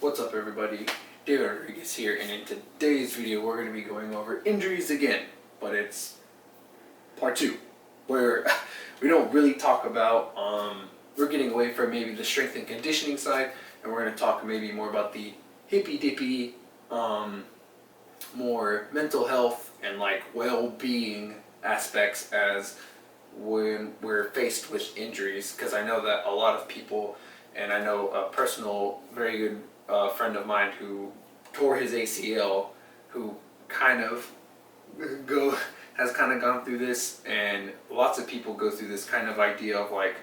What's up everybody, David Rodriguez here, and in today's video we're going to be going over injuries again, but it's part 2, where we don't really talk about, we're getting away from maybe the strength and conditioning side, and we're going to talk maybe more about the hippy-dippy, more mental health and like well-being aspects as when we're faced with injuries, because I know that a lot of people, and I know a personal, very good friend of mine who tore his ACL, who has gone through this, and lots of people go through this kind of idea of like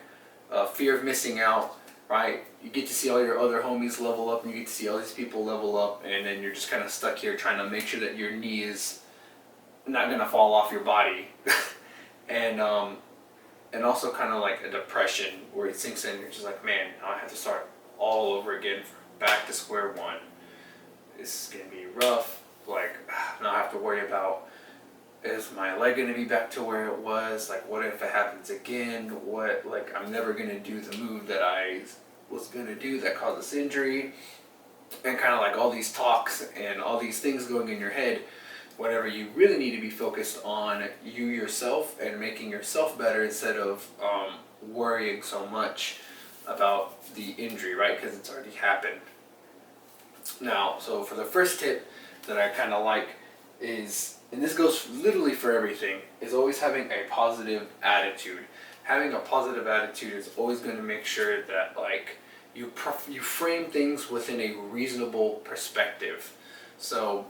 fear of missing out, right? You get to see all your other homies level up, and you get to see all these people level up, and then you're just kind of stuck here trying to make sure that your knee is not gonna fall off your body, and also kind of like a depression where it sinks in. You're just like, man, now I have to start all over again, back to square one. This is gonna be rough. Like, now I have to worry about, is my leg gonna be back to where it was? Like, what if it happens again? What, like, I'm never gonna do the move that I was gonna do that caused this injury, and kind of like all these talks and all these things going in your head. Whatever, you really need to be focused on you yourself and making yourself better instead of worrying so much about the injury, right? Because it's already happened. Now, so for the first tip that I kind of like is, and this goes literally for everything, is always having a positive attitude. Having a positive attitude is always going to make sure that like you frame things within a reasonable perspective. So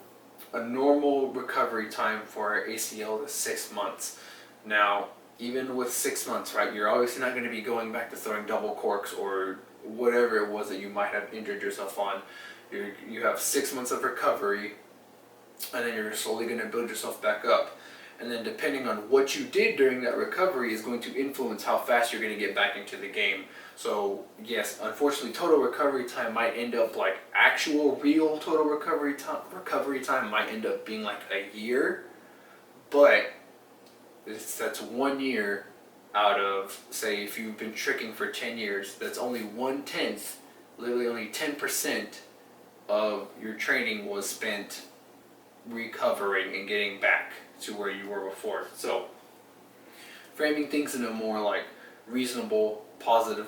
a normal recovery time for ACL is 6 months. Now, even with 6 months, right, you're obviously not going to be going back to throwing double corks or whatever it was that you might have injured yourself on. You have 6 months of recovery, and then you're slowly going to build yourself back up. And then depending on what you did during that recovery is going to influence how fast you're going to get back into the game. So yes, unfortunately, total recovery time might end up like actual real total recovery time might end up being like a year, but that's 1 year out of, say, if you've been tricking for 10 years, that's only 1/10, literally only 10% of your training was spent recovering and getting back to where you were before. So framing things in a more like reasonable, positive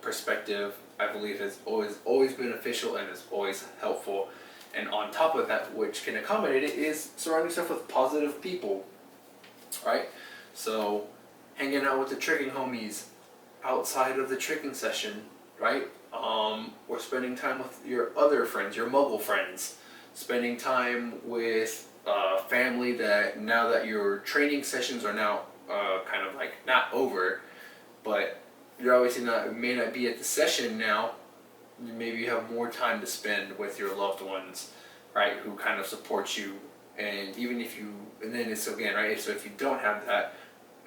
perspective, I believe is always beneficial and is always helpful. And on top of that, which can accommodate it, is surround yourself with positive people, right? So hanging out with the tricking homies outside of the tricking session, right? Or spending time with your other friends, your muggle friends, spending time with family that, now that your training sessions are now kind of like not over, but you're obviously may not be at the session now. Maybe you have more time to spend with your loved ones, right, who kind of support you. And even if you, and then it's again, right, so if you don't have that,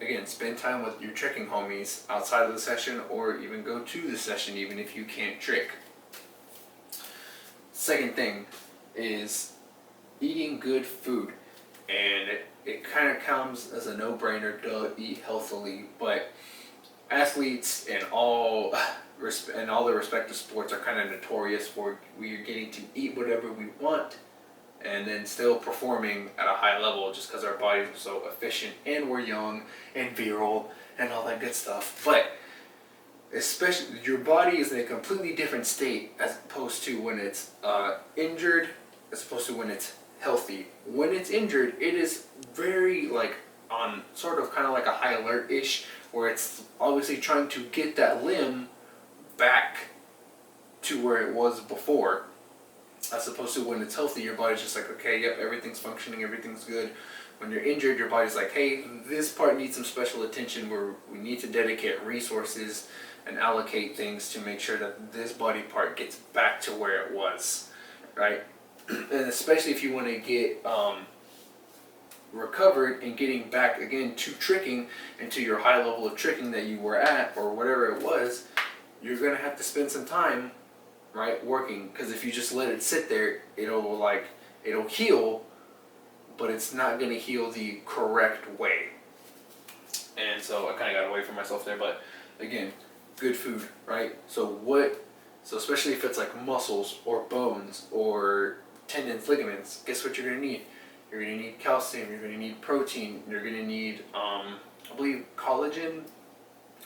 again, spend time with your tricking homies outside of the session, or even go to the session even if you can't trick. Second thing is eating good food. And it kind of comes as a no-brainer, to eat healthily, but athletes and all the respective sports are kind of notorious for we're getting to eat whatever we want and then still performing at a high level just because our bodies are so efficient and we're young and virile and all that good stuff. But especially your body is in a completely different state as opposed to when it's injured, as opposed to when it's healthy. When it's injured, it is very like on sort of kind of like a high alert-ish, where it's obviously trying to get that limb back to where it was before, as opposed to when it's healthy, your body's just like, okay, yep, everything's functioning, everything's good. When you're injured, your body's like, hey, this part needs some special attention, where we need to dedicate resources and allocate things to make sure that this body part gets back to where it was, right? And especially if you want to get recovered and getting back again to tricking and to your high level of tricking that you were at, or whatever it was, you're going to have to spend some time, right, working. Because if you just let it sit there, it'll heal, but it's not going to heal the correct way. And so I kind of got away from myself there, but again, good food, right? So what So especially if it's like muscles or bones or tendons, ligaments, guess what you're gonna need? You're gonna need calcium. You're gonna need protein. You're gonna need, I believe, collagen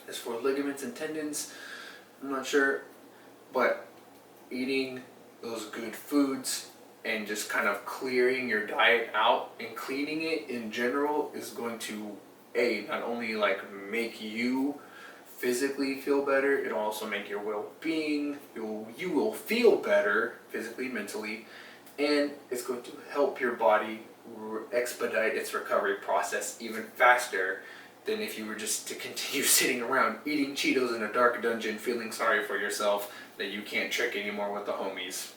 is for ligaments and tendons. I'm not sure, but eating those good foods and just kind of clearing your diet out and cleaning it in general is going to not only like make you physically feel better, it'll also make your well-being, you will feel better physically, mentally, and it's going to help your body expedite its recovery process even faster than if you were just to continue sitting around eating Cheetos in a dark dungeon feeling sorry for yourself that you can't trick anymore with the homies.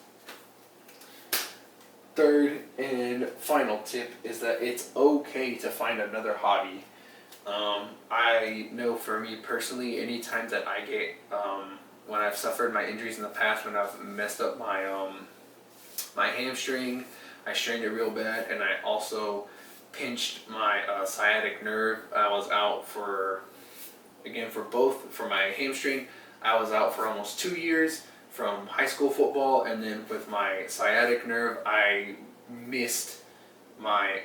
Third and final tip is that it's okay to find another hobby. I know for me personally, anytime that I get, when I've suffered my injuries in the past, when I've messed up my hamstring, I strained it real bad, and I also pinched my sciatic nerve. I was out for my hamstring, I was out for almost 2 years from high school football, and then with my sciatic nerve, I missed my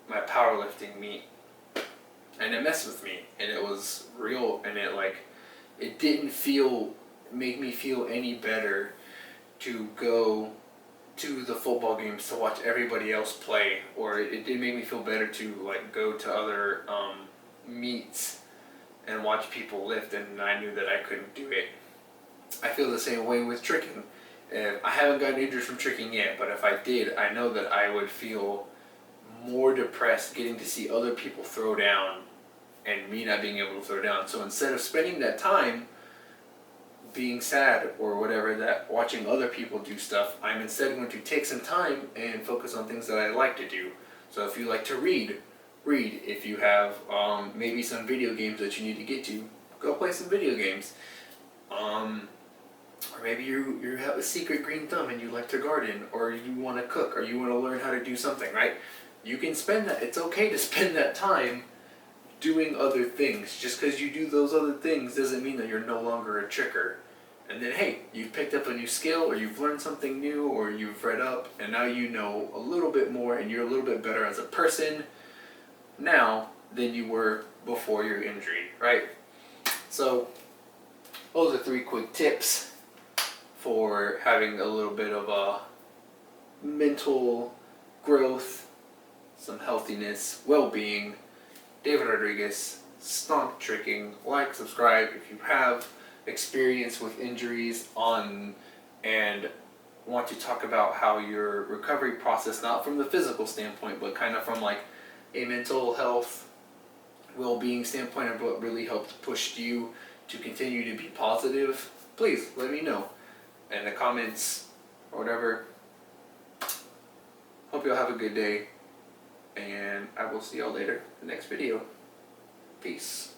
my powerlifting meet, and it messed with me, and it was real, and it didn't make me feel any better to go to the football games to watch everybody else play, or it did make me feel better to like go to other meets and watch people lift, and I knew that I couldn't do it. I feel the same way with tricking. I haven't gotten injured from tricking yet, but if I did, I know that I would feel more depressed getting to see other people throw down and me not being able to throw down. So instead of spending that time being sad or whatever, that watching other people do stuff, I'm instead going to take some time and focus on things that I like to do. So if you like to read. If you have maybe some video games that you need to get to, go play some video games. Or maybe you have a secret green thumb and you like to garden, or you want to cook, or you want to learn how to do something, right? You can spend that. It's okay to spend that time doing other things. Just because you do those other things doesn't mean that you're no longer a tricker. And then, hey, you've picked up a new skill, or you've learned something new, or you've read up, and now you know a little bit more, and you're a little bit better as a person now than you were before your injury, right? So, those are 3 quick tips for having a little bit of a mental growth, some healthiness, well-being. David Rodriguez, Stomp Tricking. Like, subscribe if you have experience with injuries and want to talk about how your recovery process, not from the physical standpoint, but kind of from like a mental health, well-being standpoint, of what really helped push you to continue to be positive, please let me know in the comments or whatever. Hope you'll have a good day, and I will see y'all later in the next video. Peace.